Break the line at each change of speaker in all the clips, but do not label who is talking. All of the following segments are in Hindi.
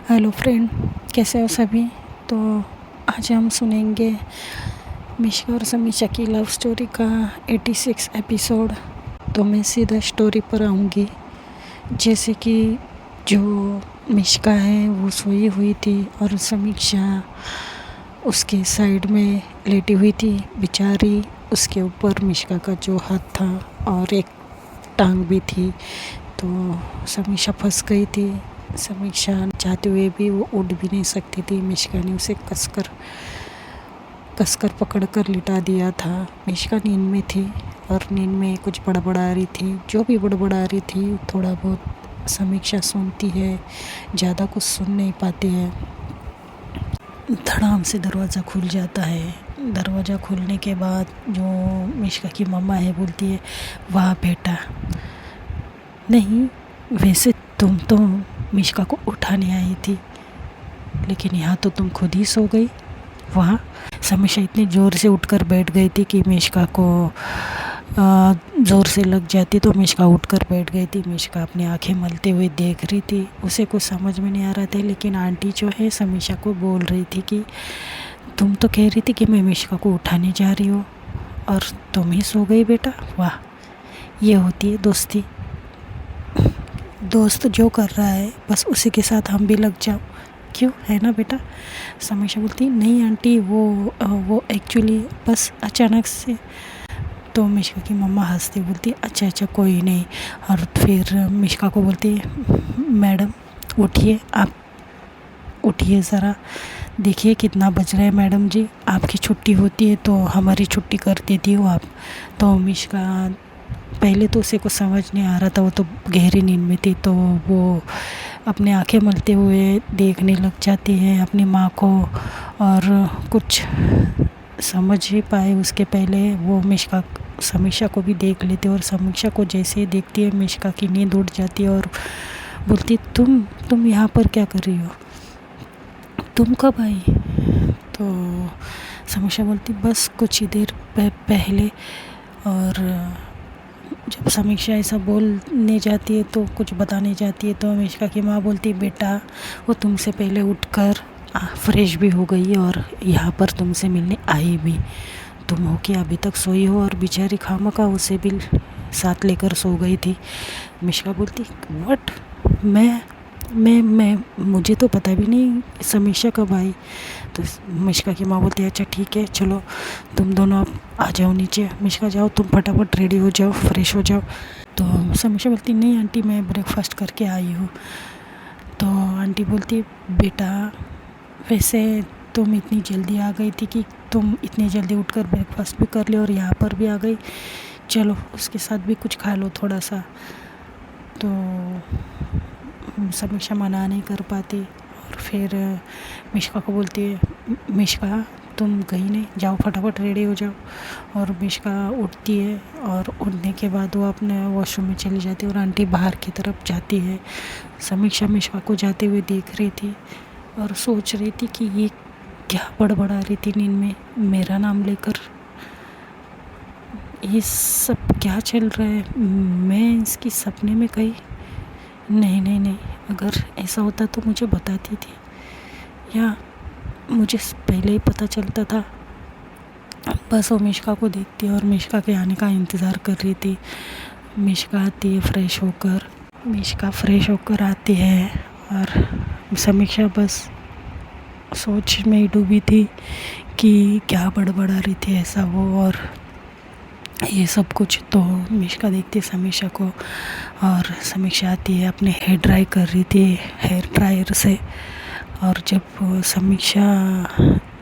हेलो फ्रेंड, कैसे हो सभी। तो आज हम सुनेंगे मिश्का और समीक्षा की लव स्टोरी का 86 एपिसोड। तो मैं सीधा स्टोरी पर आऊँगी। जैसे कि जो मिश्का है वो सोई हुई थी और समीक्षा उसके साइड में लेटी हुई थी बेचारी। उसके ऊपर मिश्का का जो हाथ था और एक टांग भी थी। तो समीक्षा फंस गई थी। समीक्षा चाहते हुए भी वो उठ भी नहीं सकती थी। मिश्का ने उसे कसकर पकड़कर लिटा दिया था। मिश्का नींद में थी और नींद में कुछ बड़बड़ा रही थी। जो भी बड़बड़ा रही थी थोड़ा बहुत समीक्षा सुनती है, ज़्यादा कुछ सुन नहीं पाती है। धड़ाम से दरवाज़ा खुल जाता है। दरवाज़ा खुलने के बाद जो मिश्का की मम्मा है बोलती है, वाह बेटा। नहीं, वैसे तुम तो मिश्का को उठाने आई थी, लेकिन यहाँ तो तुम खुद ही सो गई। वहाँ समीक्षा इतनी ज़ोर से उठकर बैठ गई थी कि मिश्का को ज़ोर से लग जाती, तो मिश्का उठकर बैठ गई थी। मिश्का अपनी आंखें मलते हुए देख रही थी। उसे कुछ समझ में नहीं आ रहा था, लेकिन आंटी जो है समीक्षा को बोल रही थी कि तुम तो कह रही थी कि मैं मिश्का को उठाने जा रही हूँ और तुम ही सो गई बेटा। वाह, ये होती है दोस्ती। दोस्त जो कर रहा है बस उसी के साथ हम भी लग जाओ, क्यों, है ना बेटा। समीक्षा बोलती नहीं आंटी, वो एक्चुअली बस अचानक से। तो मिश्का की मम्मा हंसती बोलती अच्छा अच्छा कोई नहीं। और फिर मिश्का को बोलती मैडम उठिए, आप उठिए ज़रा, देखिए कितना बज रहा है मैडम जी। आपकी छुट्टी होती है तो हमारी छुट्टी कर देती हो आप। तो मिश्का पहले तो उसे कुछ समझ नहीं आ रहा था, वो तो गहरी नींद में थी। तो वो अपने आंखें मलते हुए देखने लग जाती है अपनी माँ को, और कुछ समझ ही पाए उसके पहले वो समीक्षा को भी देख लेते। और समीक्षा को जैसे ही देखती है मिश्का की नींद उड़ जाती है और बोलती तुम यहाँ पर क्या कर रही हो, तुम कब आई। तो समीक्षा बोलती बस कुछ ही देर पहले। और जब समीक्षा ऐसा बोलने जाती है तो कुछ बताने जाती है, तो मिश्का की माँ बोलती बेटा वो तुमसे पहले उठकर फ्रेश भी हो गई और यहाँ पर तुमसे मिलने आई भी। तुम हो कि अभी तक सोई हो, और बेचारी खामखा उसे भी साथ लेकर सो गई थी। मिश्का बोलती व्हाट, मैं मुझे तो पता भी नहीं समीक्षा कब आई। तो मिश्का की माँ बोलती है अच्छा ठीक है, चलो तुम दोनों अब आ जाओ नीचे। मिश्का जाओ तुम फटाफट रेडी हो जाओ, फ्रेश हो जाओ। तो समीक्षा बोलती नहीं आंटी, मैं ब्रेकफास्ट करके आई हूँ। तो आंटी बोलती बेटा वैसे तुम इतनी जल्दी आ गई थी कि तुम इतनी जल्दी उठकर ब्रेकफास्ट भी कर लिया और यहाँ पर भी आ गई, चलो उसके साथ भी कुछ खा लो थोड़ा सा। तो समीक्षा मना नहीं कर पाती और फिर मिश्का को बोलती है मिश्का तुम कहीं नहीं, जाओ फटाफट रेडी हो जाओ। और मिश्का उठती है और उठने के बाद वो अपने वॉशरूम में चली जाती है और आंटी बाहर की तरफ जाती है। समीक्षा मिश्का को जाते हुए देख रही थी और सोच रही थी कि ये क्या बड़बड़ा रही थी नींद में मेरा नाम लेकर, ये सब क्या चल रहा है। मैं इसकी सपने में कहीं नहीं नहीं नहीं, अगर ऐसा होता तो मुझे बताती थी या मुझे पहले ही पता चलता था। बस वो मिश्का को देखती और मिश्का के आने का इंतज़ार कर रही थी। मिश्का आती है फ्रेश होकर, मिश्का फ्रेश होकर आती है और समीक्षा बस सोच में ही डूबी थी कि क्या बड़बड़ा रही थी ऐसा वो और ये सब कुछ। तो मिश्का देखती है समीक्षा को और समीक्षा आती है, अपने हेयर ड्राई कर रही थी हेयर ड्रायर से। और जब समीक्षा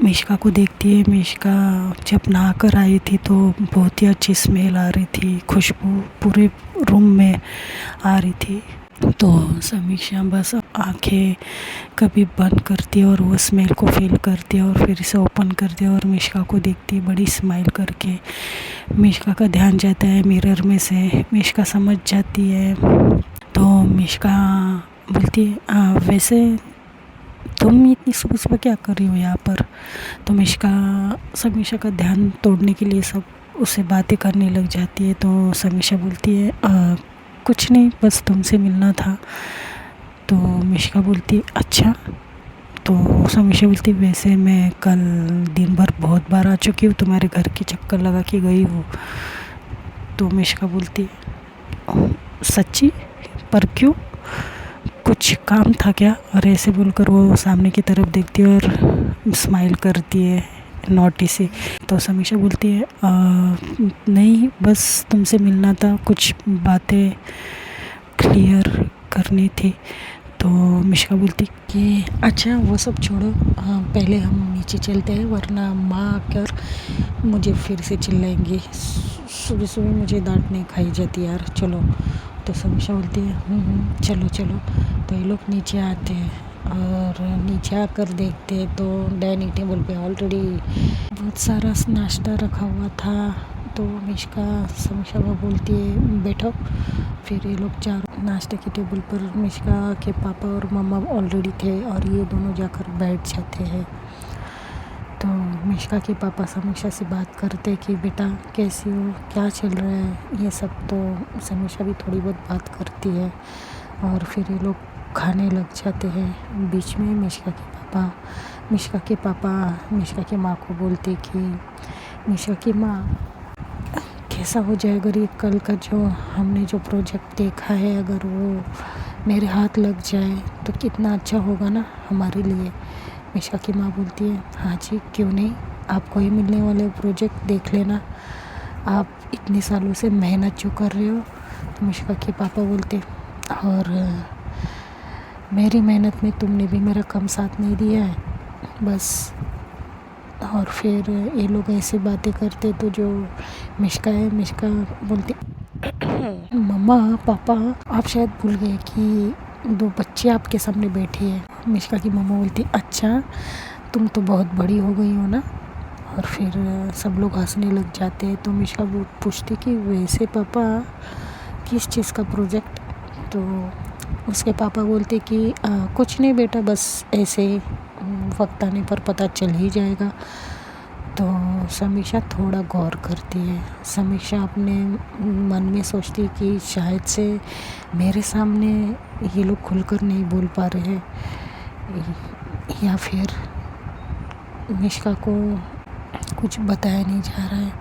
मिश्का को देखती है, मिश्का जब नहा कर आई थी तो बहुत ही अच्छी स्मेल आ रही थी, खुशबू पूरे रूम में आ रही थी। तो समीक्षा बस आंखें कभी बंद करती है और वो स्मेल को फील करती है और फिर इसे ओपन करती है और मिश्का को देखती है बड़ी स्माइल करके। मिश्का का ध्यान जाता है मिरर में से, मिश्का समझ जाती है। तो मिश्का बोलती है वैसे तुम इतनी सुबह सुबह क्या कर रही हो यहाँ पर। तो मिश्का समीक्षा का ध्यान तोड़ने के लिए सब उससे बातें करने लग जाती है। तो समीक्षा बोलती है कुछ नहीं, बस तुमसे मिलना था। तो मिश्का बोलती अच्छा। तो समीक्षा बोलती वैसे मैं कल दिन भर बहुत बार आ चुकी हूँ, तुम्हारे घर के चक्कर लगा के गई हूँ। तो मिश्का बोलती सच्ची, पर क्यों, कुछ काम था क्या? और ऐसे बोलकर वो सामने की तरफ देखती है और स्माइल करती है नोटी से। तो समीक्षा बोलती है नहीं, बस तुमसे मिलना था, कुछ बातें क्लियर करनी थी। तो मिश्का बोलती कि अच्छा वो सब छोड़ो, पहले हम नीचे चलते हैं, वरना माँ आकर मुझे फिर से चिल्लाएंगी। सुबह सुबह मुझे डांट नहीं खाई जाती यार, चलो। तो समीक्षा बोलती है चलो चलो। तो ये लोग नीचे आते हैं और नीचे आकर देखते हैं तो डाइनिंग टेबल पे ऑलरेडी बहुत सारा नाश्ता रखा हुआ था। तो मिश्का समीक्षा को बोलती है बैठो। फिर ये लोग चारों नाश्ते के टेबल पर मिश्का के पापा और मम्मा ऑलरेडी थे और ये दोनों जाकर बैठ जाते हैं। तो मिश्का के पापा समीक्षा से बात करते कि बेटा कैसी हो, क्या चल रहा है, ये सब। तो समीक्षा भी थोड़ी बहुत बात करती है और फिर ये लोग खाने लग जाते हैं। बीच में मिश्का के पापा मिश्का की माँ को बोलते कि मिश्का की माँ कैसा हो जाए अगर ये कल का जो हमने जो प्रोजेक्ट देखा है अगर वो मेरे हाथ लग जाए तो कितना अच्छा होगा ना हमारे लिए। मिश्का की माँ बोलती है हाँ जी, क्यों नहीं, आपको ही मिलने वाले प्रोजेक्ट देख लेना, आप इतने सालों से मेहनत जो कर रहे हो। तो मिश्का के पापा बोलते और मेरी मेहनत में तुमने भी मेरा कम साथ नहीं दिया है बस। और फिर ये लोग ऐसे बातें करते तो जो मिश्का बोलती मम्मा पापा आप शायद भूल गए कि 2 बच्चे आपके सामने बैठे हैं। मिश्का की मम्मा बोलती अच्छा, तुम तो बहुत बड़ी हो गई हो ना। और फिर सब लोग हंसने लग जाते हैं। तो मिश्का पूछती कि वैसे पापा किस चीज़ का प्रोजेक्ट? तो उसके पापा बोलते कि कुछ नहीं बेटा, बस ऐसे ही वक्त आने पर पता चल ही जाएगा। तो समीक्षा थोड़ा गौर करती है। समीक्षा अपने मन में सोचती कि शायद से मेरे सामने ये लोग खुलकर नहीं बोल पा रहे हैं या फिर मिश्का को कुछ बताया नहीं जा रहा है,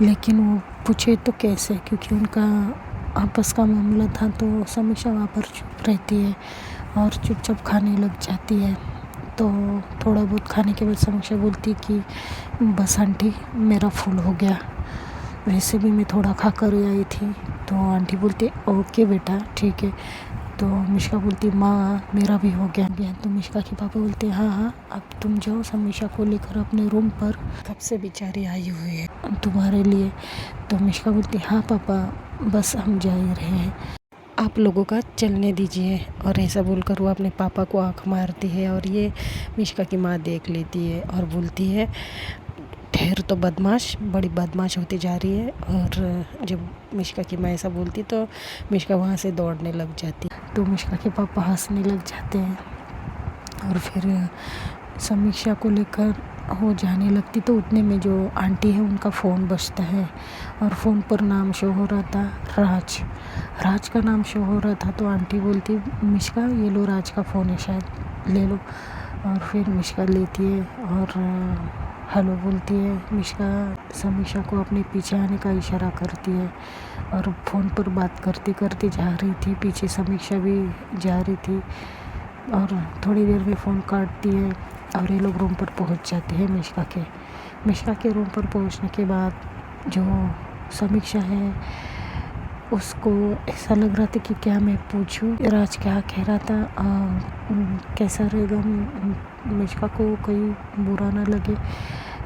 लेकिन वो पूछे तो कैसे, क्योंकि उनका आपस का मामला था। तो समीक्षा वहाँ पर चुप रहती है और चुपचाप खाने लग जाती है। तो थोड़ा बहुत खाने के बाद समीक्षा बोलती कि बस आंटी मेरा फुल हो गया, वैसे भी मैं थोड़ा खा कर आई थी। तो आंटी बोलती ओके बेटा ठीक है। तो मिश्का बोलती माँ मेरा भी हो गया। तो मिश्का के पापा बोलते हाँ, अब तुम जाओ समीक्षा को लेकर अपने रूम पर, कब से बेचारी आई हुई है तुम्हारे लिए। तो मिश्का बोलती हाँ पापा, बस हम जा ही रहे हैं, आप लोगों का चलने दीजिए। और ऐसा बोलकर वो अपने पापा को आँख मारती है और ये मिश्का की माँ देख लेती है और बोलती है ठहर तो बदमाश, बड़ी बदमाश होती जा रही है। और जब मिश्का की माँ ऐसा बोलती तो मिश्का वहाँ से दौड़ने लग जाती। तो मिश्का के पापा हंसने लग जाते हैं और फिर समीक्षा को लेकर वो जाने लगती। तो उतने में जो आंटी है उनका फ़ोन बजता है और फ़ोन पर नाम शो हो रहा था राज का नाम शो हो रहा था। तो आंटी बोलती मिश्का ये लो, राज का फ़ोन है शायद, ले लो। और फिर मिश्का लेती है और हेलो बोलती है। मिश्का समीक्षा को अपने पीछे आने का इशारा करती है और फ़ोन पर बात करते करते जा रही थी। पीछे समीक्षा भी जा रही थी और थोड़ी देर में फ़ोन काटती है और ये लोग रूम पर पहुंच जाते हैं। मिश्का के रूम पर पहुंचने के बाद जो समीक्षा है उसको ऐसा लग रहा था कि क्या मैं पूछूं, राज क्या कह रहा था, कैसा रहेगा, मिश्का को कोई बुरा ना लगे,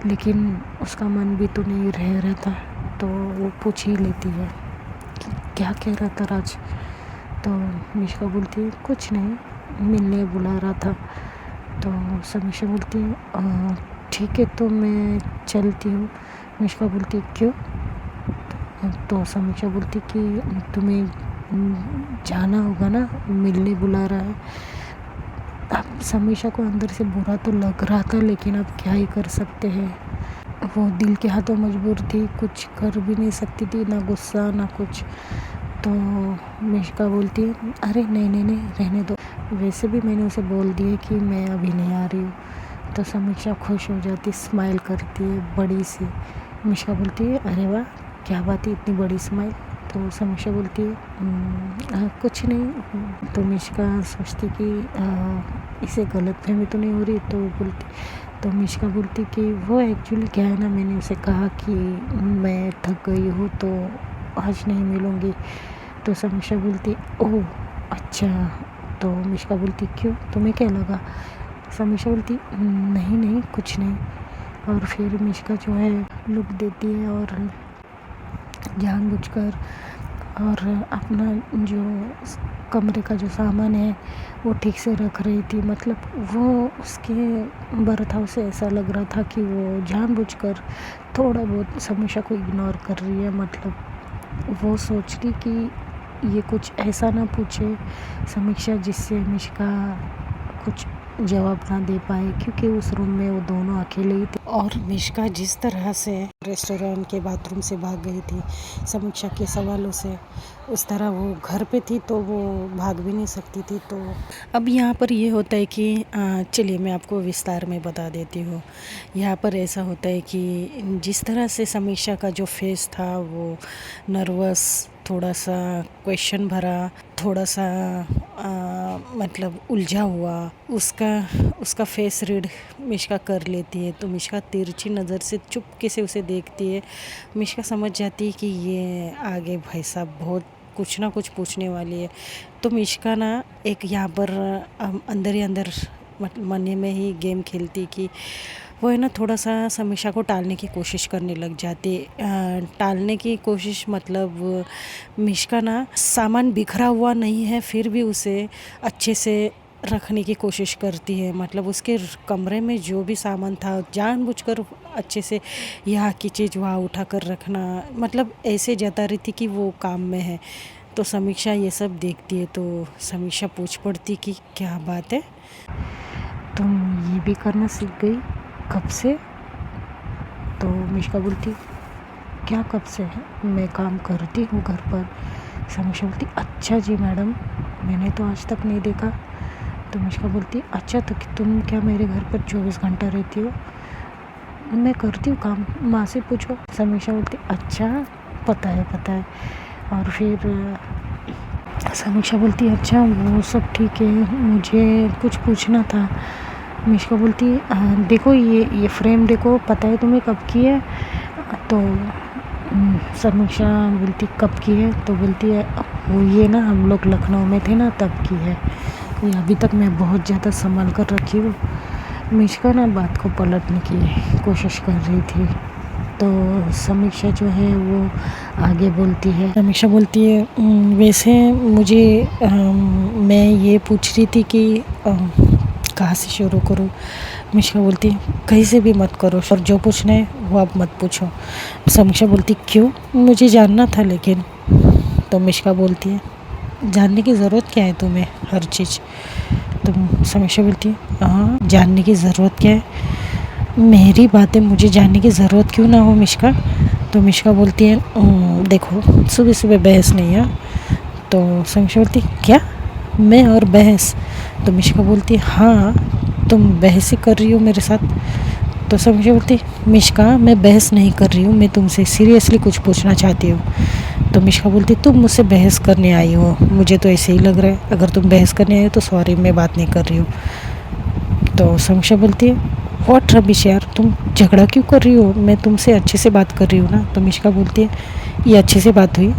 लेकिन उसका मन भी तो नहीं रह रहा था। तो वो पूछ ही लेती है कि क्या कह रहा था राज। तो मिश्का बोलती है कुछ नहीं, मिलने बुला रहा था। तो समीक्षा बोलती है ठीक है तो मैं चलती हूँ। मिश्का बोलती क्यों? तो समीक्षा बोलती कि तुम्हें जाना होगा ना, मिलने बुला रहा है। अब समीक्षा को अंदर से बुरा तो लग रहा था, लेकिन अब क्या ही कर सकते हैं, वो दिल के हाथों मजबूर थी, कुछ कर भी नहीं सकती थी, ना गुस्सा ना कुछ। तो मिश्का बोलती है अरे नहीं रहने दो, वैसे भी मैंने उसे बोल दिया कि मैं अभी नहीं आ रही हूँ। तो समीक्षा खुश हो जाती, स्माइल करती है बड़ी सी। मिष्का बोलती है अरे वाह क्या बात है इतनी बड़ी स्माइल। तो समीक्षा बोलती है कुछ नहीं। तो मिष्का सोचती कि इसे गलतफहमी तो नहीं हो रही। तो मिष्का बोलती कि वो एक्चुअली क्या है ना, मैंने उसे कहा कि मैं थक गई हूँ तो आज नहीं मिलूँगी। तो समीक्षा बोलती ओह अच्छा। तो मिष्का बोलती क्यों, तुम्हें क्या लगा? समीक्षा बोलती नहीं नहीं कुछ नहीं। और फिर मिष्का जो है लुक देती है और जानबूझकर और अपना जो कमरे का जो सामान है वो ठीक से रख रही थी। मतलब वो उसके बर्थ हाउस से ऐसा लग रहा था कि वो जानबूझकर थोड़ा बहुत समीक्षा को इग्नोर कर रही है। मतलब वो सोच रही कि ये कुछ ऐसा ना पूछे समीक्षा जिससे मिष्का कुछ जवाब ना दे पाए, क्योंकि उस रूम में वो दोनों अकेले ही थे। और मिष्का जिस तरह से रेस्टोरेंट के बाथरूम से भाग गई थी समीक्षा के सवालों से, उस तरह वो घर पे थी तो वो भाग भी नहीं सकती थी। तो अब यहाँ पर ये होता है कि चलिए मैं आपको विस्तार में बता देती हूँ। यहाँ पर ऐसा होता है कि जिस तरह से समीक्षा का जो फेस था वो नर्वस, थोड़ा सा क्वेश्चन भरा, थोड़ा सा मतलब उलझा हुआ, उसका फेस रीड मिष्का कर लेती है। तो मिष्का तिरछी नज़र से चुपके से उसे देखती है। मिष्का समझ जाती है कि ये आगे भाई साहब बहुत कुछ ना कुछ पूछने वाली है। तो मिष्का ना एक यहाँ पर अंदर ही अंदर मतलब मन में ही गेम खेलती कि वो है ना थोड़ा सा समीक्षा को टालने की कोशिश करने लग जाती। टालने की कोशिश मतलब मिष्का ना सामान बिखरा हुआ नहीं है फिर भी उसे अच्छे से रखने की कोशिश करती है। मतलब उसके कमरे में जो भी सामान था जानबूझकर अच्छे से यहाँ की चीज़ वहाँ उठा कर रखना, मतलब ऐसे जता रही थी कि वो काम में है। तो समीक्षा ये सब देखती है तो समीक्षा पूछ पड़ती कि क्या बात है, तुम ये भी करना सीख गई कब से? तो मिष्का बोलती क्या कब से है, मैं काम करती हूँ घर पर। समीक्षा बोलती अच्छा जी मैडम, मैंने तो आज तक नहीं देखा। तो मिष्का बोलती अच्छा तो तुम क्या मेरे घर पर 24 घंटा रहती हो? मैं करती हूँ काम, माँ से पूछो। समीक्षा बोलती अच्छा पता है। और फिर समीक्षा बोलती अच्छा वो सब ठीक है, मुझे कुछ पूछना था। मिष्का बोलती देखो ये फ्रेम देखो, पता है तुम्हें कब की है? तो समीक्षा बोलती कब की है? तो बोलती है वो ये ना हम लोग लखनऊ में थे ना तब की है, ये अभी तक मैं बहुत ज़्यादा संभाल कर रखी हूँ। मिष्का ना बात को पलटने की कोशिश कर रही थी। तो समीक्षा जो है वो आगे बोलती है। समीक्षा बोलती है वैसे मुझे मैं ये पूछ रही थी कि कहाँ से शुरू करूँ? मिष्का बोलती कहीं से भी मत करो और जो पूछना है वो आप मत पूछो। समीक्षा बोलती क्यों, मुझे जानना था लेकिन। तो मिष्का बोलती है जानने की ज़रूरत क्या है तुम्हें हर चीज़? तो समीक्षा बोलती है हाँ जानने की ज़रूरत क्या है, मेरी बातें मुझे जानने की ज़रूरत क्यों ना हो मिष्का? तो मिष्का बोलती है देखो सुबह सुबह बहस नहीं है। तो समीक्षा बोलती क्या, मैं और बहस? तो मिष्का बोलती हाँ तुम बहस ही कर रही हो मेरे साथ। तो समीक्षा बोलती मिष्का मैं बहस नहीं कर रही हूँ, मैं तुमसे सीरियसली कुछ पूछना चाहती हूँ। तो मिष्का बोलती तुम मुझसे बहस करने आई हो, मुझे तो ऐसे ही लग रहा है, अगर तुम बहस करने आई हो तो सॉरी मैं बात नहीं कर रही हूँ। तो समीक्षा बोलती है व्हाट रबिश यार, तुम झगड़ा क्यों कर रही हो, मैं तुमसे अच्छे से बात कर रही हूँ ना। तो मिष्का बोलती है ये अच्छे से बात हुई?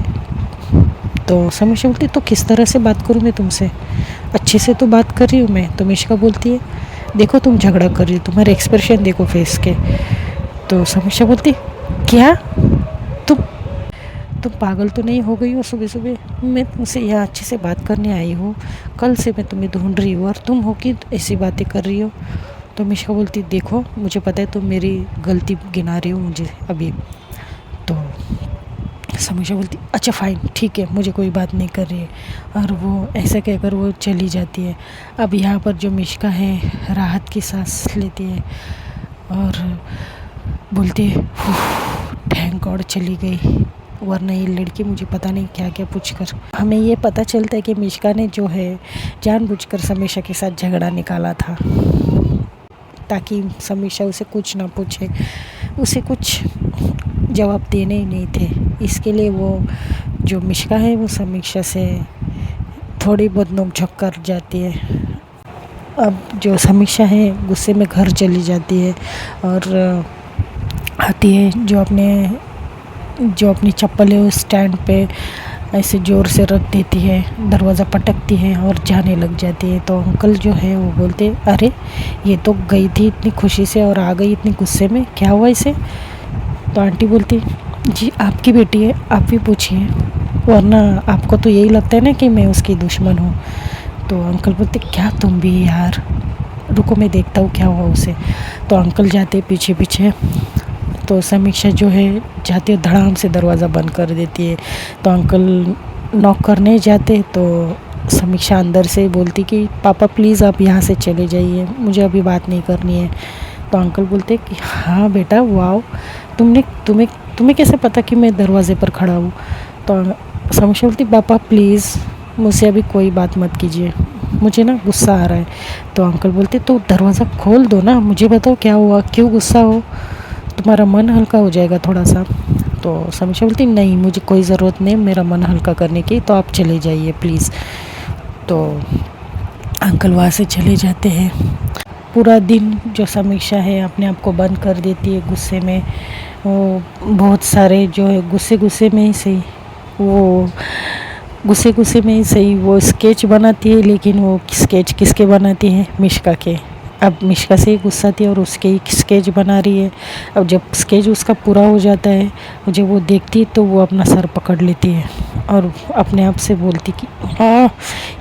तो समीक्षा बोलती है तो किस तरह से बात करूँ मैं तुमसे, अच्छे से तो बात कर रही हूँ मैं। तो मिष्का बोलती है देखो तुम झगड़ा कर रही हो, तुम्हारे एक्सप्रेशन देखो फेस के। तो समीक्षा बोलती क्या, तुम तुम पागल तो नहीं हो गई हो सुबह सुबह, मैं तुमसे यहाँ अच्छे से बात करने आई हूँ, कल से मैं तुम्हें ढूंढ रही हूँ और तुम हो कि ऐसी बातें कर रही हो। तो मिष्का बोलती देखो मुझे पता है तुम मेरी गलती गिना रही हो मुझे अभी। तो समीक्षा बोलती अच्छा फ़ाइन ठीक है, मुझे कोई बात नहीं कर रही है। और वो ऐसा कहकर वो चली जाती है। अब यहाँ पर जो मिष्का है राहत की सांस लेती है और बोलती है थैंक गॉड चली गई। वरना ये लड़की मुझे पता नहीं क्या क्या पूछ कर। हमें ये पता चलता है कि मिश्का ने जो है जानबूझकर समीक्षा के साथ झगड़ा निकाला था, ताकि समीक्षा उसे कुछ ना पूछे, उसे कुछ जवाब देने ही नहीं थे। इसके लिए वो जो मिश्का है वो समीक्षा से थोड़ी बहुत नोक-झोंक कर जाती है। अब जो समीक्षा है गुस्से में घर चली जाती है और आती है, जो अपनी चप्पल है उस स्टैंड पे ऐसे ज़ोर से रख देती है, दरवाज़ा पटकती है और जाने लग जाती है। तो अंकल जो है वो बोलते, अरे ये तो गई थी इतनी खुशी से और आ गई इतनी गुस्से में, क्या हुआ इसे? तो आंटी बोलती, जी आपकी बेटी है, आप भी पूछिए, वरना आपको तो यही लगता है ना कि मैं उसकी दुश्मन हूँ। तो अंकल बोलते, क्या तुम भी यार, रुको मैं देखता हूँ क्या हुआ उसे। तो अंकल जाते पीछे पीछे, तो समीक्षा जो है जाती है, धड़ाम से दरवाज़ा बंद कर देती है। तो अंकल नॉक करने जाते तो समीक्षा अंदर से बोलती कि पापा प्लीज़ आप यहाँ से चले जाइए, मुझे अभी बात नहीं करनी है। तो अंकल बोलते कि हाँ बेटा, वाओ, तुम्हें कैसे पता कि मैं दरवाज़े पर खड़ा हूँ? तो समीक्षा बोलती, पापा प्लीज़ मुझसे अभी कोई बात मत कीजिए, मुझे ना गुस्सा आ रहा है। तो अंकल बोलते, तो दरवाज़ा खोल दो ना, मुझे बताओ क्या हुआ, क्यों गुस्सा हो, तुम्हारा मन हल्का हो जाएगा थोड़ा सा। तो समीक्षा बोलती, नहीं मुझे कोई ज़रूरत नहीं मेरा मन हल्का करने की, तो आप चले जाइए प्लीज़। तो अंकल वहाँ से चले जाते हैं। पूरा दिन जो समीक्षा है अपने आप को बंद कर देती है गुस्से में। वो बहुत सारे जो है गुस्से में ही सही वो स्केच बनाती है, लेकिन वो स्केच किसके बनाती है? मिश्का के। अब मिश्का से ही गुस्सा थी और उसके ही स्केच बना रही है। अब जब स्केच उसका पूरा हो जाता है, जब वो देखती है तो वो अपना सर पकड़ लेती है और अपने आप से बोलती कि हाँ,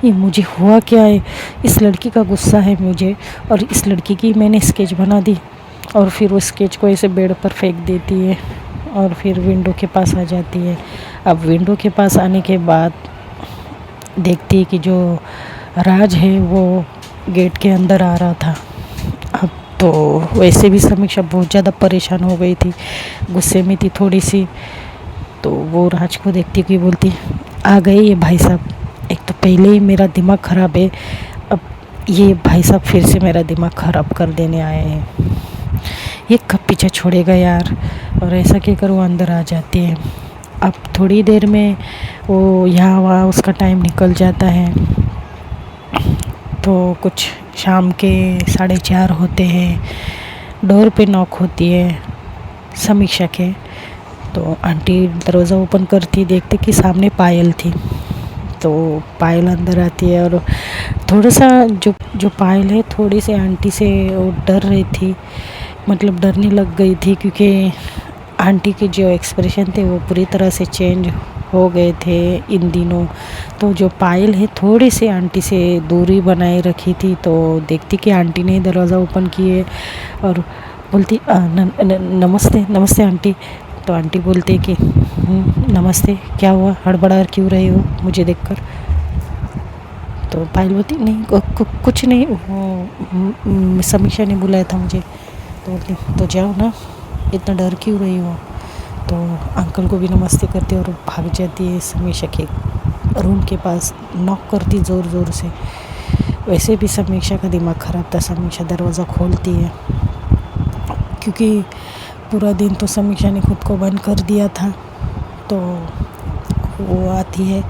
ये मुझे हुआ क्या है, इस लड़की का गुस्सा है मुझे, और इस लड़की की मैंने स्केच बना दी। और फिर वो स्केच को ऐसे बेड पर फेंक देती है और फिर विंडो के पास आ जाती है। अब विंडो के पास आने के बाद देखती है कि जो राज है वो गेट के अंदर आ रहा था। अब तो वैसे भी समीक्षा बहुत ज़्यादा परेशान हो गई थी, गुस्से में थी थोड़ी सी। तो वो राज को देखती हुई बोलती, आ गए ये भाई साहब, एक तो पहले ही मेरा दिमाग ख़राब है, अब ये भाई साहब फिर से मेरा दिमाग ख़राब कर देने आए हैं, ये कब पीछा छोड़ेगा यार। और ऐसा कहकर वो अंदर आ जाती है। अब थोड़ी देर में वो यहाँ वहाँ उसका टाइम निकल जाता है। तो कुछ शाम के 4:30 होते हैं, डोर पे नॉक होती है समीक्षा के। तो आंटी दरवाज़ा ओपन करती, देखते कि सामने पायल थी। तो पायल अंदर आती है और थोड़ा सा जो पायल है थोड़ी सी आंटी से वो डर रही थी, मतलब डरने लग गई थी, क्योंकि आंटी के जो एक्सप्रेशन थे वो पूरी तरह से चेंज हो गए थे इन दिनों। तो जो पायल है थोड़ी सी आंटी से दूरी बनाए रखी थी। तो देखती कि आंटी ने दरवाज़ा ओपन किए और बोलती नमस्ते नमस्ते आंटी। तो आंटी बोलते कि नमस्ते, क्या हुआ, हड़बड़ा क्यों रहे हो मुझे देखकर? तो पायल बोलती, नहीं कुछ नहीं, वो समीक्षा ने बुलाया था मुझे। तो बोलती, तो जाओ ना, इतना डर क्यों रही हो? तो अंकल को भी नमस्ते करती और भाग जाती है समीक्षा के रूम के पास, नॉक करती ज़ोर ज़ोर से। वैसे भी समीक्षा का दिमाग ख़राब था। समीक्षा दरवाज़ा खोलती है, क्योंकि पूरा दिन तो समीक्षा ने खुद को बंद कर दिया था। तो वो आती है,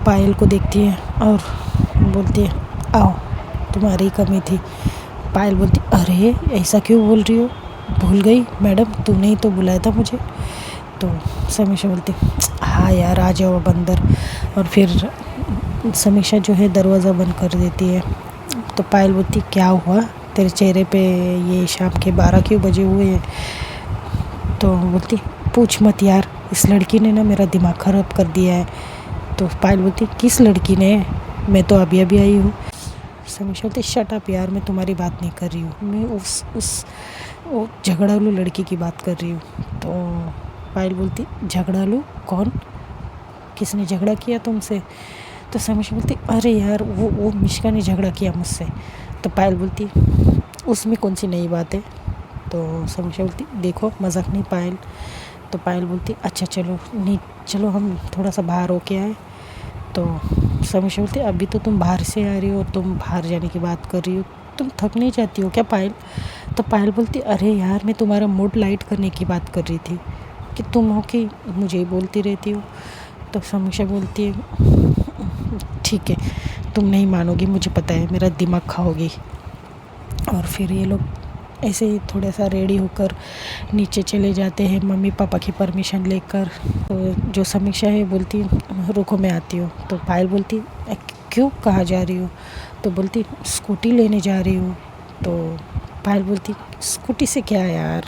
पायल को देखती है और बोलती है, आओ तुम्हारी कमी थी। पायल बोलती, अरे ऐसा क्यों बोल रही हो, भूल गई मैडम, तूने ही तो बुलाया था मुझे। तो समीक्षा बोलती, हाँ यार आ जाओ अब अंदर। और फिर समीक्षा जो है दरवाज़ा बंद कर देती है। तो पायल बोलती, क्या हुआ तेरे चेहरे पे ये शाम के 12 क्यों बजे हुए हैं? तो बोलती, पूछ मत यार, इस लड़की ने ना मेरा दिमाग ख़राब कर दिया है। तो पायल बोलती, किस लड़की ने, मैं तो अभी अभी आई हूँ। समीक्षा बोलती, शट अप यार, मैं तुम्हारी बात नहीं कर रही हूँ, मैं उस वो झगड़ालू लड़की की बात कर रही हूँ। तो पायल बोलती, झगड़ालू कौन, किसने झगड़ा किया तुमसे? तो समीक्षा बोलती, अरे यार वो मिश्का ने झगड़ा किया मुझसे। तो पायल बोलती, उसमें कौन सी नई बात है? तो समीक्षा बोलती, देखो मजाक नहीं पायल, तो पायल बोलती अच्छा चलो नहीं, चलो हम थोड़ा सा बाहर होके आए। तो समीक्षा बोलती अभी तो तुम बाहर से आ रही हो, तुम बाहर जाने की बात कर रही हो, तुम थक नहीं जाती हो क्या पायल? तो पायल बोलती अरे यार मैं तुम्हारा मूड लाइट करने की बात कर रही थी कि तुम हो कि मुझे ही बोलती रहती हो। तो समीक्षा बोलती है ठीक है, तुम नहीं मानोगी, मुझे पता है, मेरा दिमाग खाओगी। और फिर ये लोग ऐसे ही थोड़ा सा रेडी होकर नीचे चले जाते हैं मम्मी पापा की परमिशन लेकर। तो जो समीक्षा है बोलती रुको मैं आती हूँ। तो पायल बोलती क्यों, कहाँ जा रही हो? तो बोलती स्कूटी लेने जा रही हूँ। तो पायल बोलती स्कूटी से क्या यार,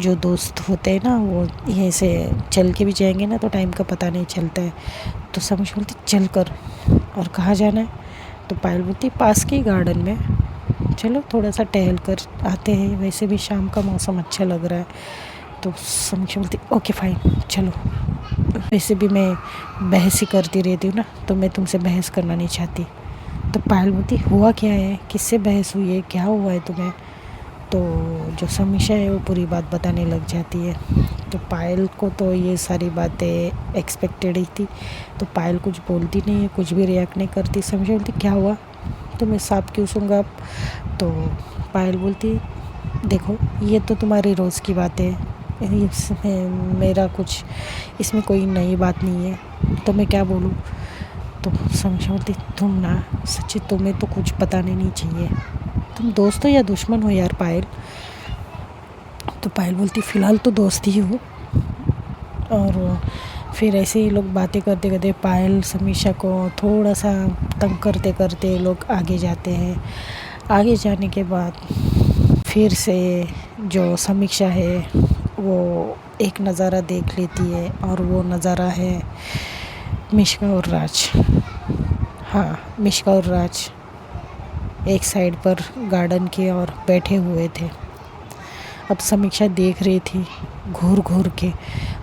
जो दोस्त होते हैं ना वो यहीं से चल के भी जाएंगे ना तो टाइम का पता नहीं चलता है। तो समीक्षा बोलती चल कर, और कहाँ जाना है? तो पायल बोलती पास के गार्डन में, चलो थोड़ा सा टहल कर आते हैं, वैसे भी शाम का मौसम अच्छा लग रहा है। तो समीक्षा बोलती ओके फाइन चलो, वैसे भी मैं बहस ही करती रहती हूँ ना, तो मैं तुमसे बहस करना नहीं चाहती। तो पायल बोलती हुआ क्या है, किससे बहस हुई है, क्या हुआ है तुम्हें? तो जो समीक्षा है वो पूरी बात बताने लग जाती है। तो पायल को तो ये सारी बातें एक्सपेक्टेड ही थी, तो पायल कुछ बोलती नहीं है, कुछ भी रिएक्ट नहीं करती। समीक्षा बोलती क्या हुआ, तो मैं सांप क्यों सूंघा? तो पायल बोलती देखो ये तो तुम्हारी रोज़ की बात है, इसमें मेरा कुछ, इसमें कोई नई बात नहीं है, तो मैं क्या बोलूँ? तो समीक्षा बोलती तुम ना सच्ची, तुम्हें तो कुछ बताने नहीं चाहिए, तुम दोस्त हो या दुश्मन हो यार पायल? तो पायल बोलती फ़िलहाल तो दोस्त ही हो। और फिर ऐसे ही लोग बातें करते करते पायल समीक्षा को थोड़ा सा तंग करते करते लोग आगे जाते हैं। आगे जाने के बाद फिर से जो समीक्षा है वो एक नज़ारा देख लेती है, और वो नज़ारा है मिश्का और राज। हाँ, मिश्का और राज एक साइड पर गार्डन के और बैठे हुए थे। अब समीक्षा देख रही थी घूर घूर के,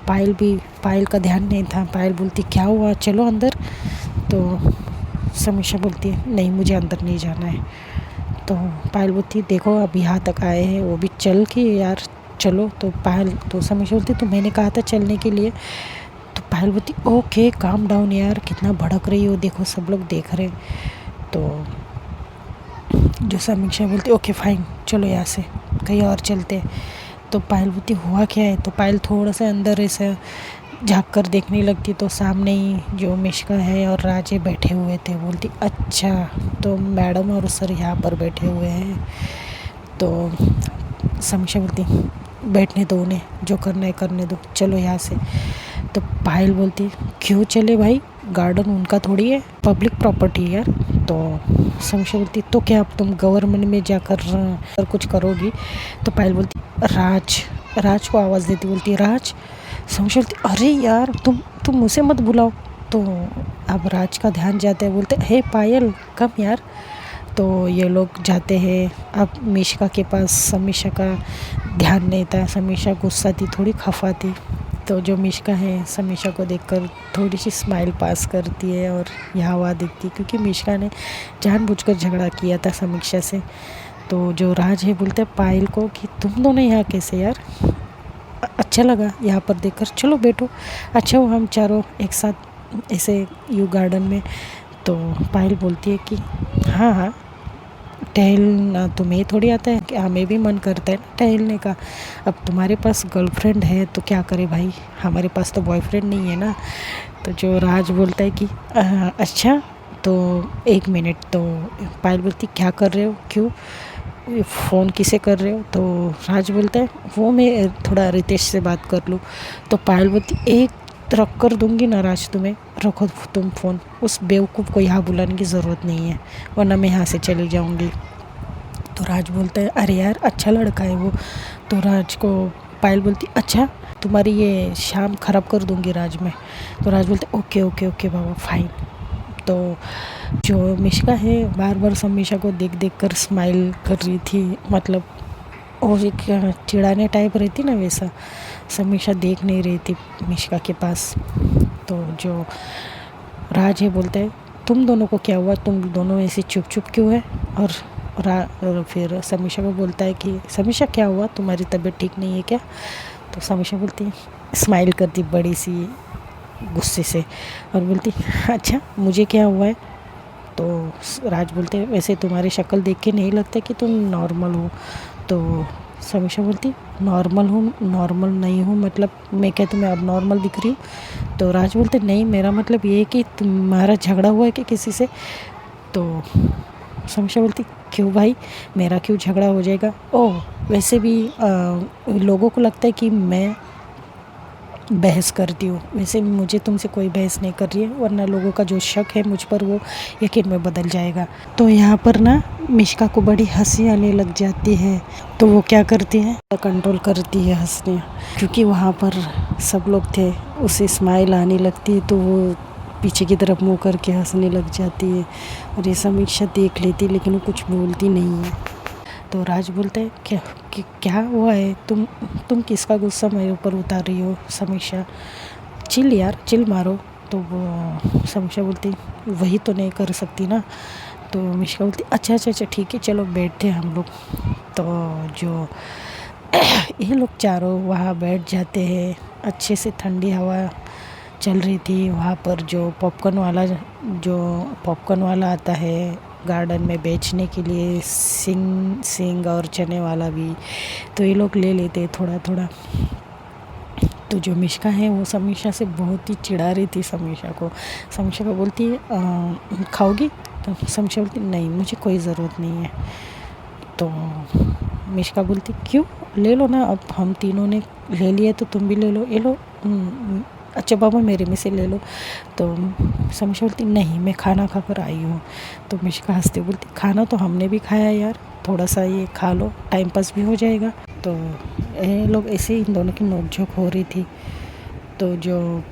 पायल का ध्यान नहीं था। पायल बोलती क्या हुआ, चलो अंदर। तो समीक्षा बोलती है नहीं मुझे अंदर नहीं जाना है। तो पायल बोलती देखो अब यहाँ तक आए हैं, वो भी चल के यार चलो। तो समीक्षा बोलती तो मैंने कहा था चलने के लिए। तो पायल बोलती ओके काम डाउन यार, कितना भड़क रही हो, देखो सब लोग देख रहे। तो जो समीक्षा बोलती ओके फाइन चलो यहाँ से कहीं और चलते। तो पायल बोलती हुआ क्या है? तो पायल थोड़ा सा अंदर ऐसा झाँक कर देखने लगती, तो सामने ही जो मिश्का है और राजे बैठे हुए थे। बोलती अच्छा तो मैडम और सर यहाँ पर बैठे हुए हैं। तो समीक्षा बोलती बैठने दो उन्हें, जो करना है करने दो, चलो यहाँ से। तो पायल बोलती क्यों चले भाई, गार्डन उनका थोड़ी है, पब्लिक प्रॉपर्टी है यार। तो समीक्षा बोलती तो क्या अब तुम गवर्नमेंट में जाकर कुछ करोगी? तो पायल बोलती राज को आवाज़ देती बोलती राज। समीक्षा बोलती अरे यार तुम मुझे मत बुलाओ। तो अब राज का ध्यान जाता है, बोलते हे पायल कम यार। तो ये लोग जाते हैं। अब मिश्का के पास समीक्षा का ध्यान नहीं था, समीक्षा गुस्सा थी, थोड़ी खफा थी। तो जो मिश्का है समीक्षा को देखकर थोड़ी सी स्माइल पास करती है और यहाँ वहाँ दिखती, क्योंकि मिश्का ने जानबूझकर झगड़ा किया था समीक्षा से। तो जो राज है बोलते पायल को कि तुम दोनों यहाँ कैसे यार, अच्छा लगा यहाँ पर देखकर, चलो बैठो, अच्छा हो हम चारों एक साथ ऐसे यू गार्डन में। तो पायल बोलती है कि हाँ हाँ टहलना तुम्हें थोड़ी आता है, कि हमें भी मन करता है ना टहलने का। अब तुम्हारे पास गर्लफ्रेंड है तो क्या करे भाई, हमारे पास तो बॉयफ्रेंड नहीं है ना। तो जो राज बोलता है कि अच्छा तो एक मिनट। तो पायल बोलती क्या कर रहे हो, क्यों फ़ोन किसे कर रहे हो? तो राज बोलता है वो मैं थोड़ा रितेश से बात कर लूँ। तो पायल बोलती एक रख कर दूंगी ना राज तुम्हें, रखो तुम फ़ोन, उस बेवकूफ़ को यहाँ बुलाने की ज़रूरत नहीं है, वरना मैं यहाँ से चली जाऊँगी। तो राज बोलता है अरे यार अच्छा लड़का है वो। तो राज को पायल बोलती अच्छा तुम्हारी ये शाम ख़राब कर दूंगी राज में। तो राज बोलते ओके ओके ओके बाबा फाइन। तो जो मिश्का है बार बार समीक्षा को देख देख कर स्माइल कर रही थी, मतलब वो एक चिढ़ाने टाइप रहती ना वैसा। समीक्षा देख नहीं रही थी मिश्का के पास। तो जो राज है बोलता है तुम दोनों को क्या हुआ, तुम दोनों ऐसे चुप चुप क्यों है? और फिर समीक्षा को बोलता है कि समीक्षा क्या हुआ, तुम्हारी तबीयत ठीक नहीं है क्या? तो समीक्षा बोलती स्माइल करती बड़ी सी गुस्से से और बोलती अच्छा मुझे क्या हुआ है। तो राज बोलते वैसे तुम्हारी शक्ल देख के नहीं लगता कि तुम नॉर्मल हो। तो समीक्षा बोलती नॉर्मल हूँ नॉर्मल नहीं हूँ मतलब मैं क्या तुम्हें अब नॉर्मल दिख रही हूँ। तो राज बोलते नहीं मेरा मतलब ये है कि तुम्हारा झगड़ा हुआ है कि किसी से। तो समीक्षा बोलती क्यों भाई मेरा क्यों झगड़ा हो जाएगा। ओह वैसे भी लोगों को लगता है कि मैं बहस करती हूँ, वैसे मुझे तुमसे कोई बहस नहीं कर रही है वरना लोगों का जो शक है मुझ पर वो यकीन में बदल जाएगा। तो यहाँ पर ना मिश्का को बड़ी हंसी आने लग जाती है। तो वो क्या करती है कंट्रोल करती है हंसने, क्योंकि वहाँ पर सब लोग थे उसे स्माइल आने लगती है तो वो पीछे की तरफ मुँह करके हंसने लग जाती है और ये समीक्षा देख लेती लेकिन वो कुछ बोलती नहीं है। तो राज बोलता है क्या हुआ है तुम किसका गुस्सा मेरे ऊपर उतार रही हो समीक्षा, चिल यार चिल मारो। तो वो समीक्षा बोलती वही तो नहीं कर सकती ना। तो मिश्का बोलती अच्छा अच्छा अच्छा ठीक है चलो बैठते हैं हम लोग। तो जो ये लोग चारों वहाँ बैठ जाते हैं, अच्छे से ठंडी हवा चल रही थी वहाँ पर। जो पॉपकॉर्न वाला आता है गार्डन में बेचने के लिए, सिंग और चने वाला भी, तो ये लोग ले लेते थोड़ा थोड़ा। तो जो मिश्का है वो समीक्षा से बहुत ही चिढ़ा रही थी समीक्षा को बोलती है खाओगी। तो समीक्षा बोलती नहीं मुझे कोई ज़रूरत नहीं है। तो मिश्का बोलती क्यों ले लो ना, अब हम तीनों ने ले लिया तो तुम भी ले लो, ये लो अच्छा बाबा मेरे में से ले लो। तो समीक्षा बोलती नहीं मैं खाना खाकर आई हूँ। तो मिश्का हंसते बोलती खाना तो हमने भी खाया यार, थोड़ा सा ये खा लो टाइम पास भी हो जाएगा। तो ये लोग ऐसे इन दोनों की नोकझोंक हो रही थी। तो जो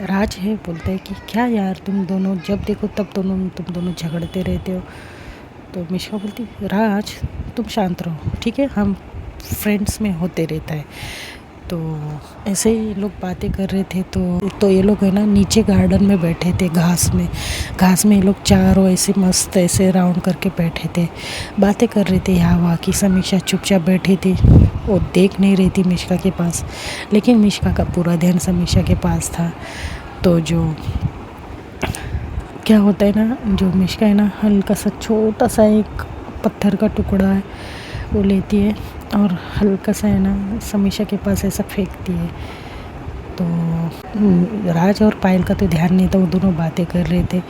राज है बोलता है कि क्या यार तुम दोनों जब देखो तब तुम दोनों झगड़ते रहते हो। तो मिश्का बोलती राज तुम शांत रहो ठीक है, हम फ्रेंड्स में होते रहता है। तो ऐसे ही लोग बातें कर रहे थे। तो ये लोग है ना नीचे गार्डन में बैठे थे घास में ये लोग चारों ऐसे मस्त ऐसे राउंड करके बैठे थे, बातें कर रहे थे यहाँ वहाँ की। समीक्षा चुपचाप बैठी थी, वो देख नहीं रही थी मिश्का के पास, लेकिन मिश्का का पूरा ध्यान समीक्षा के पास था। तो जो क्या होता है ना, जो मिश्का है ना हल्का सा छोटा सा एक पत्थर का टुकड़ा है वो लेती है और हल्का सा है ना समीक्षा के पास ऐसा फेंकती है। तो राज और पायल का तो ध्यान नहीं था, वो दोनों बातें कर रहे थे।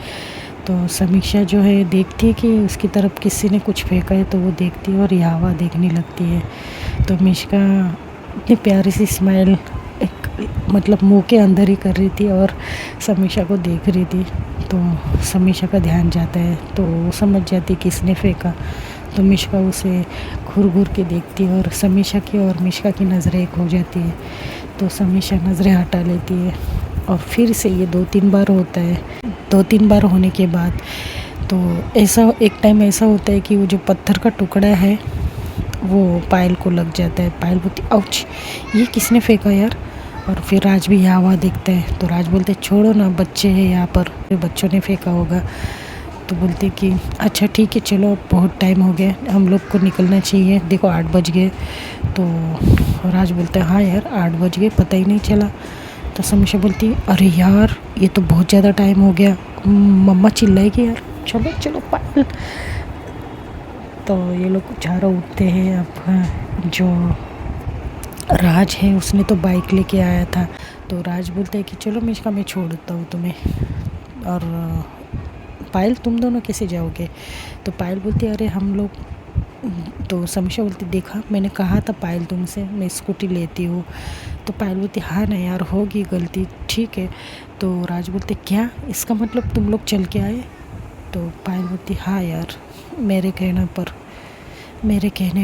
तो समीक्षा जो है देखती है कि उसकी तरफ किसी ने कुछ फेंका है तो वो देखती है और हवा देखने लगती है। तो मिश्का इतनी प्यारी सी स्माइल एक मतलब मुंह के अंदर ही कर रही थी और समीक्षा को देख रही थी। तो समीक्षा का ध्यान जाता है तो वो समझ जाती किसने फेंका। तो मिश्का उसे घूर के देखती है और समीक्षा की और मिश्का की नज़रें एक हो जाती है। तो समीक्षा नज़रें हटा लेती है और फिर से ये 2-3 बार होता है। 2-3 बार होने के बाद तो ऐसा एक टाइम ऐसा होता है कि वो जो पत्थर का टुकड़ा है वो पायल को लग जाता है। पायल बोलती आउच ये किसने फेंका यार। और फिर राज भी यहाँ वहाँ देखता है। तो राज बोलते छोड़ो ना बच्चे हैं यहाँ पर, बच्चों ने फेंका होगा। तो बोलते कि अच्छा ठीक है चलो बहुत टाइम हो गया हम लोग को निकलना चाहिए, देखो 8 बज गए। तो राज बोलता है हाँ यार 8 बज गए पता ही नहीं चला। तो समीक्षा बोलती अरे यार ये तो बहुत ज़्यादा टाइम हो गया, मम्मा चिल्लाएगी यार, चलो चलो पायल। तो ये लोग चारों उठते हैं। अब जो राज है उसने तो बाइक लेके आया था। तो राज बोलता है कि चलो मिश्का मैं छोड़ देता हूँ तुम्हें, और पायल तुम दोनों कैसे जाओगे। तो पायल बोलती अरे हम लोग। तो समीक्षा बोलती देखा मैंने कहा था पायल तुमसे मैं स्कूटी लेती हूँ। तो पायल बोलती हाँ ना यार होगी गलती ठीक है। तो राज बोलते क्या इसका मतलब तुम लोग चल के आए। तो पायल बोलती हाँ यार मेरे कहने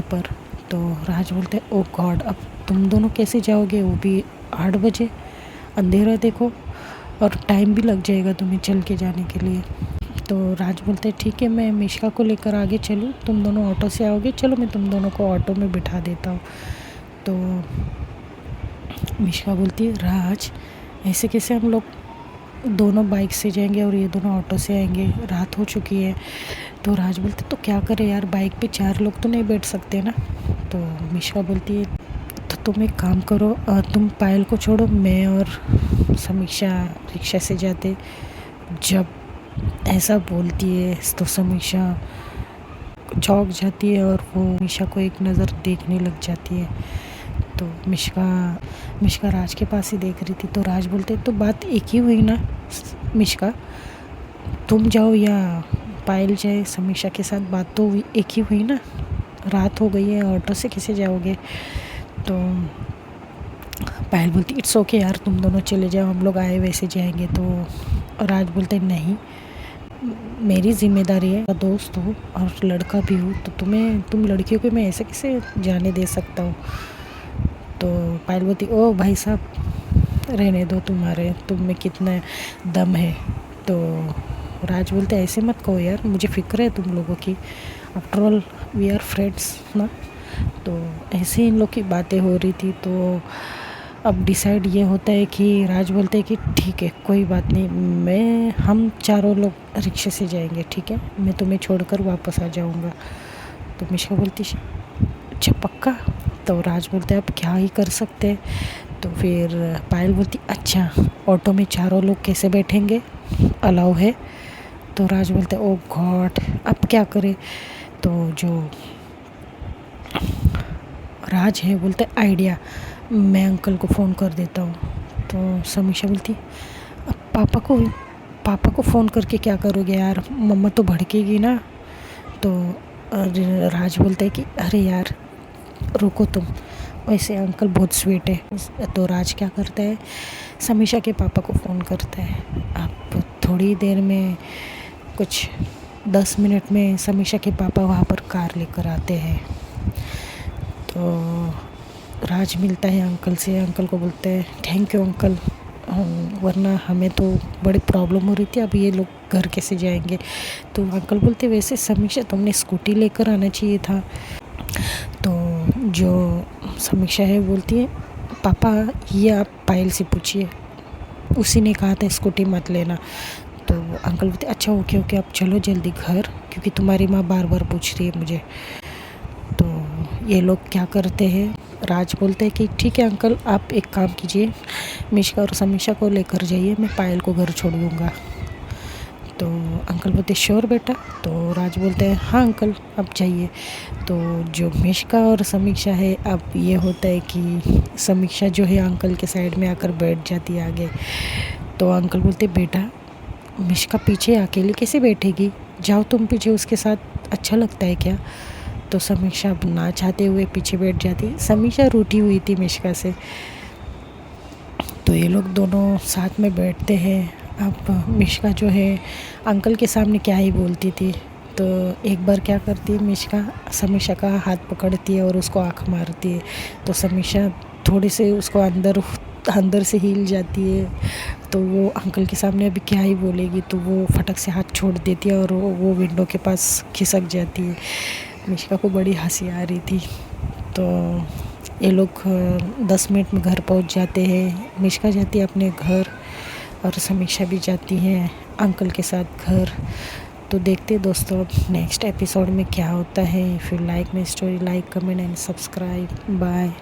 पर। तो राज बोलते ओ गॉड अब तुम दोनों कैसे जाओगे, वो भी 8 बजे, अंधेरा देखो और टाइम भी लग जाएगा तुम्हें चल के जाने के लिए। तो राज बोलते ठीक है मैं मिश्का को लेकर आगे चलूँ, तुम दोनों ऑटो से आओगे, चलो मैं तुम दोनों को ऑटो में बिठा देता हूँ। तो मिश्का बोलती है राज ऐसे कैसे हम लोग दोनों बाइक से जाएंगे और ये दोनों ऑटो से आएंगे, रात हो चुकी है। तो राज बोलते तो क्या करें यार बाइक पे 4 लोग तो नहीं बैठ सकते ना। तो मिश्का बोलती है तुम एक काम करो, तुम पायल को छोड़ो, मैं और समीक्षा रिक्शा से जाते। जब ऐसा बोलती है तो समीक्षा चौंक जाती है और वो मिशा को एक नज़र देखने लग जाती है। तो मिशका राज के पास ही देख रही थी। तो राज बोलते तो बात एक ही हुई ना मिशका, तुम जाओ या पायल जाए, समीक्षा के साथ बात तो एक ही हुई ना, रात हो गई है, ऑटो से कैसे जाओगे। तो पायल बोलती इट्स ओके यार, तुम दोनों चले जाओ, हम लोग आए वैसे जाएंगे। तो राज बोलते नहीं, मेरी जिम्मेदारी है, दोस्त हो और लड़का भी हूँ, तो तुम लड़कियों को मैं ऐसे कैसे जाने दे सकता हूँ। तो पायल बोलती ओ भाई साहब रहने दो, तुम में कितना दम है। तो राज बोलते ऐसे मत कहो यार, मुझे फिक्र है तुम लोगों की, after all we are friends ना। तो ऐसे इन लोग की बातें हो रही थी। तो अब डिसाइड ये होता है कि राज बोलते हैं कि ठीक है कोई बात नहीं, हम चारों लोग रिक्शे से जाएंगे, ठीक है, मैं तुम्हें छोड़कर वापस आ जाऊंगा। तो मिशका बोलती अच्छा पक्का। तो राज बोलते अब क्या ही कर सकते हैं। तो फिर पायल बोलती अच्छा ऑटो में चारों लोग कैसे बैठेंगे, अलाउ है। तो राज बोलते ओ गॉड अब क्या करें। तो जो राज है बोलते आइडिया, मैं अंकल को फ़ोन कर देता हूँ। तो समीक्षा बोलती अब पापा को फ़ोन करके क्या करोगे यार, मम्मा तो भड़केगी ना। तो राज बोलता है कि अरे यार रुको तुम, वैसे अंकल बहुत स्वीट है। तो राज क्या करता है, समीक्षा के पापा को फ़ोन करता है। अब थोड़ी देर में, कुछ 10 मिनट में समीक्षा के पापा वहाँ पर कार लेकर आते हैं। तो राज मिलता है अंकल से, अंकल को बोलते हैं थैंक यू अंकल, वरना हमें तो बड़ी प्रॉब्लम हो रही थी, अब ये लोग घर कैसे जाएंगे। तो अंकल बोलते वैसे समीक्षा तुमने स्कूटी लेकर आना चाहिए था। तो जो समीक्षा है बोलती है पापा ये आप पायल से पूछिए, उसी ने कहा था स्कूटी मत लेना। तो अंकल बोलते अच्छा ओके आप चलो जल्दी घर, क्योंकि तुम्हारी माँ बार बार पूछ रही है मुझे। तो ये लोग क्या करते हैं, राज बोलते हैं कि ठीक है अंकल आप एक काम कीजिए, मिशका और समीक्षा को लेकर जाइए, मैं पायल को घर छोड़ दूँगा। तो अंकल बोलते श्योर बेटा। तो राज बोलते हैं हाँ अंकल अब जाइए। तो जो मिशका और समीक्षा है, अब ये होता है कि समीक्षा जो है अंकल के साइड में आकर बैठ जाती है आगे। तो अंकल बोलते बेटा मिशका पीछे अकेली कैसे बैठेगी, जाओ तुम पीछे उसके साथ, अच्छा लगता है क्या। तो समीक्षा अब ना चाहते हुए पीछे बैठ जाती। समीक्षा रूठी हुई थी मिशका से। तो ये लोग दोनों साथ में बैठते हैं। अब मिशका जो है अंकल के सामने क्या ही बोलती थी। तो एक बार क्या करती है मिशका, समीक्षा का हाथ पकड़ती है और उसको आँख मारती है। तो समीक्षा थोड़ी से उसको अंदर से हिल जाती है। तो वो अंकल के सामने अभी क्या ही बोलेगी, तो वो फटक से हाथ छोड़ देती है और वो विंडो के पास खिसक जाती है। मिशका को बड़ी हंसी आ रही थी। तो ये लोग 10 मिनट में घर पहुंच जाते हैं। मिशका जाती है अपने घर और समीक्षा भी जाती है अंकल के साथ घर। तो देखते हैं दोस्तों अब नेक्स्ट एपिसोड में क्या होता है। If you like my story, like comment and subscribe. Bye.